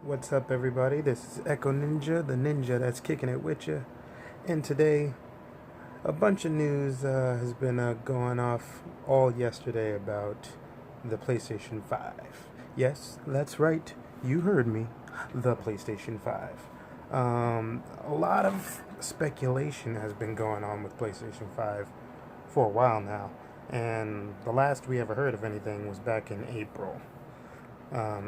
What's up, everybody? This is Echo Ninja, the ninja that's kicking it with you. And today, a bunch of news has been going off all yesterday about the PlayStation 5. Yes, that's right. You heard me. The PlayStation 5. A lot of speculation has been going on with PlayStation 5 for a while now. And the last we ever heard of anything was back in April,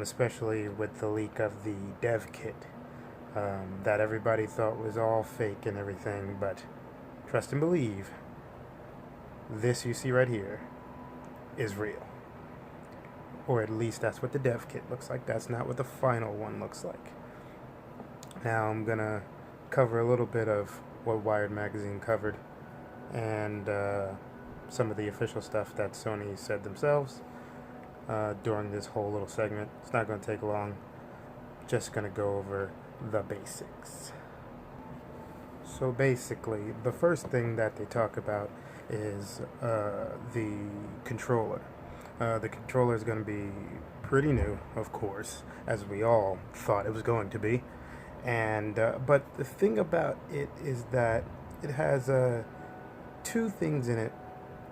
especially with the leak of the dev kit that everybody thought was all fake and everything. But trust and believe, this you see right here is real. Or at least that's what the dev kit looks like. That's not what the final one looks like. Now I'm going to cover a little bit of what Wired Magazine covered and some of the official stuff that Sony said themselves during this whole little segment. It's not going to take long. Just going to go over the basics. So basically, the first thing that they talk about is the controller. The controller is going to be pretty new, of course, as we all thought it was going to be. And but the thing about it is that it has two things in it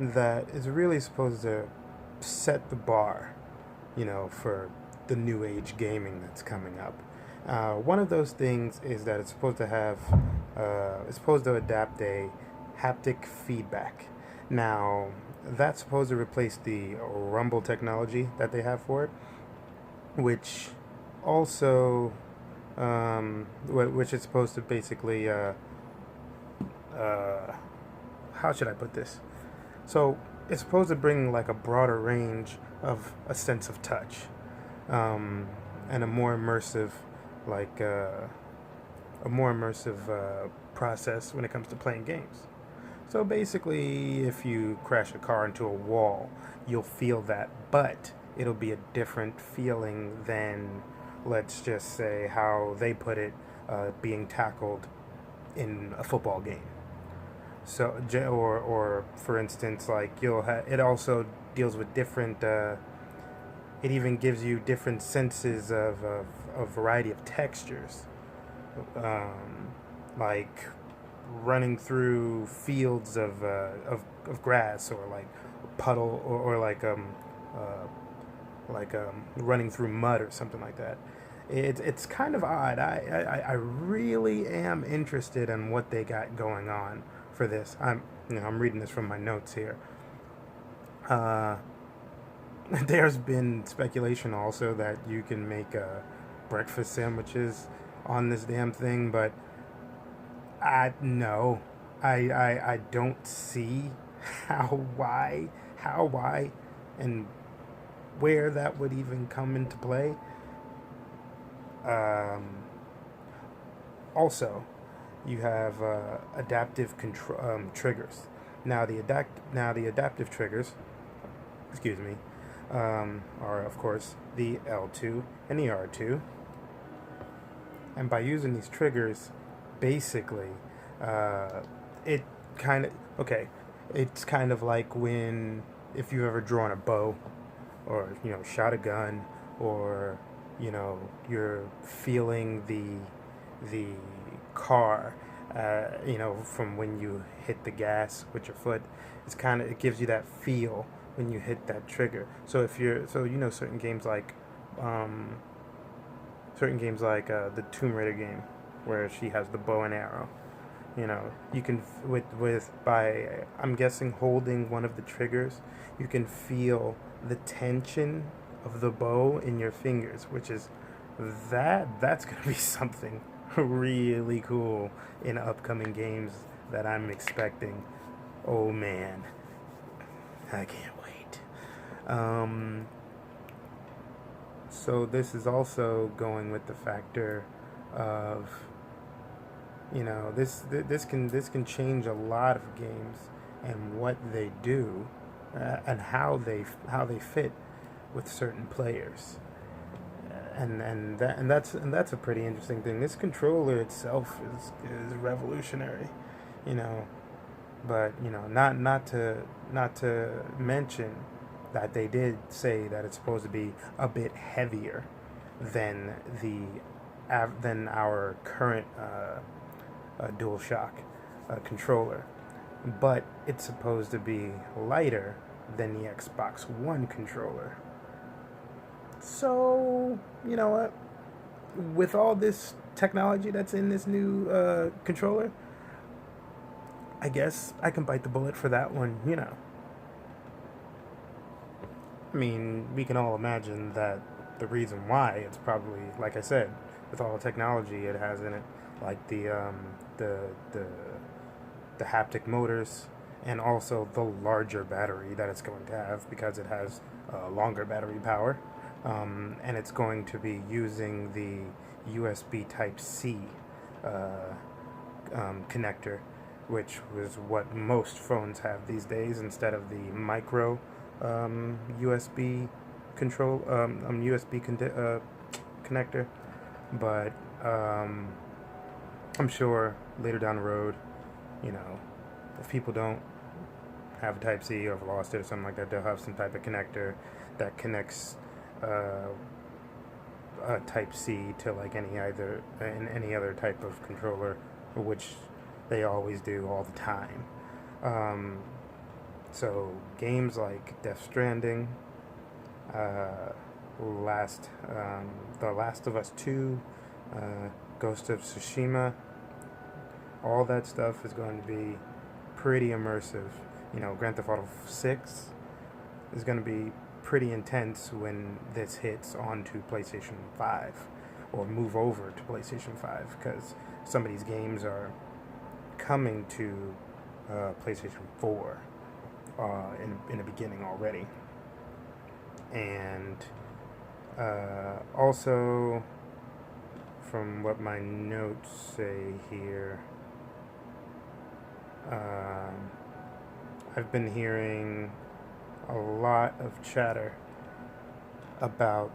that is really supposed to set the bar, for the new age gaming that's coming up. One of those things is that it's supposed to have, it's supposed to adapt a haptic feedback. Now, that's supposed to replace the rumble technology that they have for it, which also, which is supposed to basically, how should I put this? So, it's supposed to bring like a broader range of a sense of touch, and a more immersive, like process when it comes to playing games. So basically, if you crash a car into a wall, you'll feel that, but it'll be a different feeling than, let's just say, how they put it, being tackled in a football game. So, or for instance, like it also deals with different. It even gives you different senses of a variety of textures, like running through fields of grass, or like puddle, or running through mud or something like that. It's kind of odd. I really am interested in what they got going on for this. I'm reading this from my notes here. Uh, there's been speculation also that you can make breakfast sandwiches on this damn thing, but no, I don't see why, and where that would even come into play. Um, Also, you have adaptive triggers. Now the adaptive triggers, excuse me, are of course the L2 and the R2. And by using these triggers, basically, it kind of okay. It's kind of like when, if you've ever drawn a bow, or shot a gun, or you're feeling the car, from when you hit the gas with your foot. It gives you that feel when you hit that trigger. So if you're so certain games like the Tomb Raider game, where she has the bow and arrow. You can, with by, I'm guessing, holding one of the triggers, you can feel the tension of the bow in your fingers, which is that's gonna be something really cool in upcoming games that I'm expecting. Oh man, I can't wait. So this is also going with the factor of, this can change a lot of games and what they do, and how they fit with certain players. And that's a pretty interesting thing. This controller itself is revolutionary, you know. But not to mention that they did say that it's supposed to be a bit heavier. than than our current DualShock controller, but it's supposed to be lighter than the Xbox One controller. So, you know what? With all this technology that's in this new controller, I guess I can bite the bullet for that one, you know. I mean, we can all imagine that the reason why it's probably, like I said, with all the technology it has in it, like the the the haptic motors, and also the larger battery that it's going to have because it has longer battery power, and it's going to be using the USB Type C uh, connector, which was what most phones have these days instead of the micro USB connector. But I'm sure later down the road, you know, if people don't have a Type C or have lost it or something like that, they'll have some type of connector that connects Type C to like any other type of controller, which they always do all the time. Um, so games like Death Stranding, uh, The Last of Us 2, Ghost of Tsushima, all that stuff is going to be pretty immersive. You know, Grand Theft Auto 6 is going to be pretty intense when this hits onto PlayStation 5 or move over to PlayStation 5, because some of these games are coming to PlayStation 4 in the beginning already. And also, from what my notes say here, I've been hearing a lot of chatter about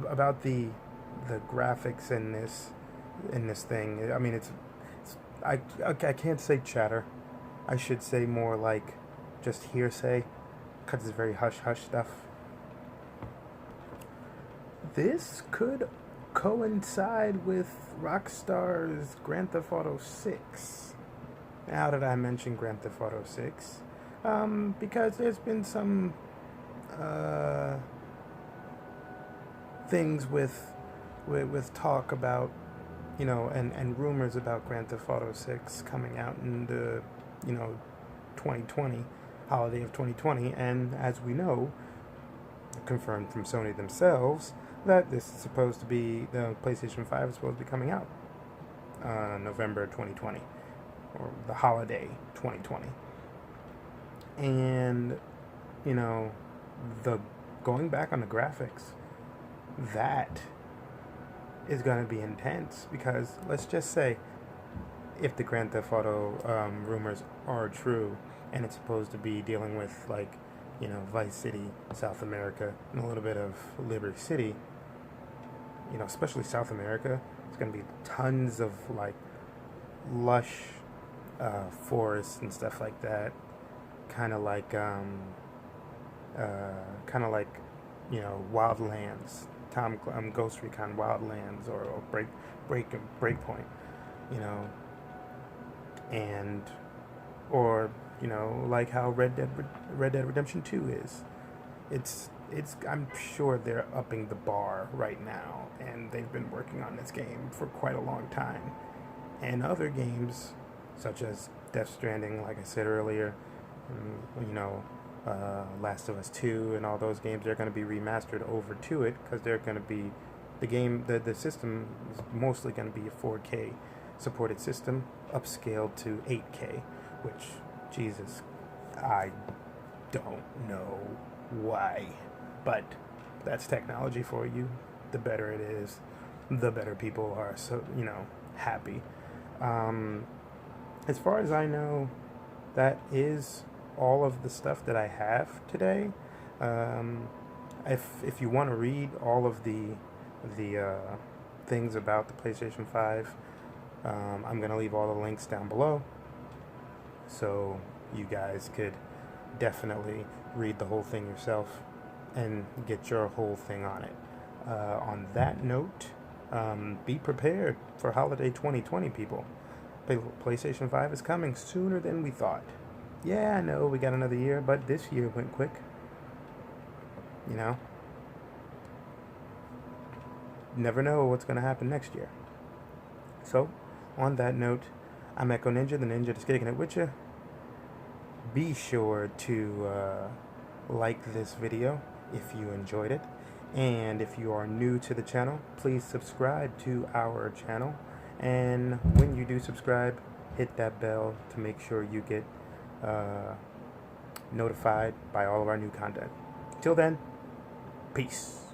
about the graphics in this thing. I mean, I can't say chatter. I should say more like just hearsay, because it's very hush hush stuff. This could coincide with Rockstar's Grand Theft Auto 6. How did I mention Grand Theft Auto 6? Because there's been some things with talk about, you know, and rumors about Grand Theft Auto 6 coming out in the, you know, 2020, holiday of 2020, and as we know, confirmed from Sony themselves, that this is supposed to be, the PlayStation 5 is supposed to be coming out November 2020, or the holiday 2020. And, you know, the going back on the graphics, that is going to be intense, because let's just say if the Grand Theft Auto rumors are true, and it's supposed to be dealing with, like, you know, Vice City, South America, and a little bit of Liberty City, you know, especially South America, it's going to be tons of, like, lush forests and stuff like that, kind of like, you know, Wildlands, Ghost Recon Wildlands, or Breakpoint, you know, and, or, you know, like how Red Dead Redemption 2 is. It's I'm sure they're upping the bar right now, and they've been working on this game for quite a long time. And other games, such as Death Stranding, like I said earlier, you know, Last of Us 2, and all those games, they're going to be remastered over to it, because they're going to be, the system is mostly going to be a 4K supported system, upscaled to 8K, which, Jesus, I don't know why, but that's technology for you. The better it is, the better people are, so, you know, happy. As far as I know, that is all of the stuff that I have today. If you want to read all of the things about the PlayStation 5, I'm going to leave all the links down below, so you guys could definitely read the whole thing yourself and get your whole thing on it. On that note, be prepared for holiday 2020, people. PlayStation 5 is coming sooner than we thought. Yeah, I know we got another year, but this year went quick. You know, never know what's going to happen next year. So, on that note, I'm Echo Ninja, the ninja that's kicking it with you. Be sure to like this video if you enjoyed it. And if you are new to the channel, please subscribe to our channel. And when you do subscribe, hit that bell to make sure you get notified by all of our new content. Till then, peace.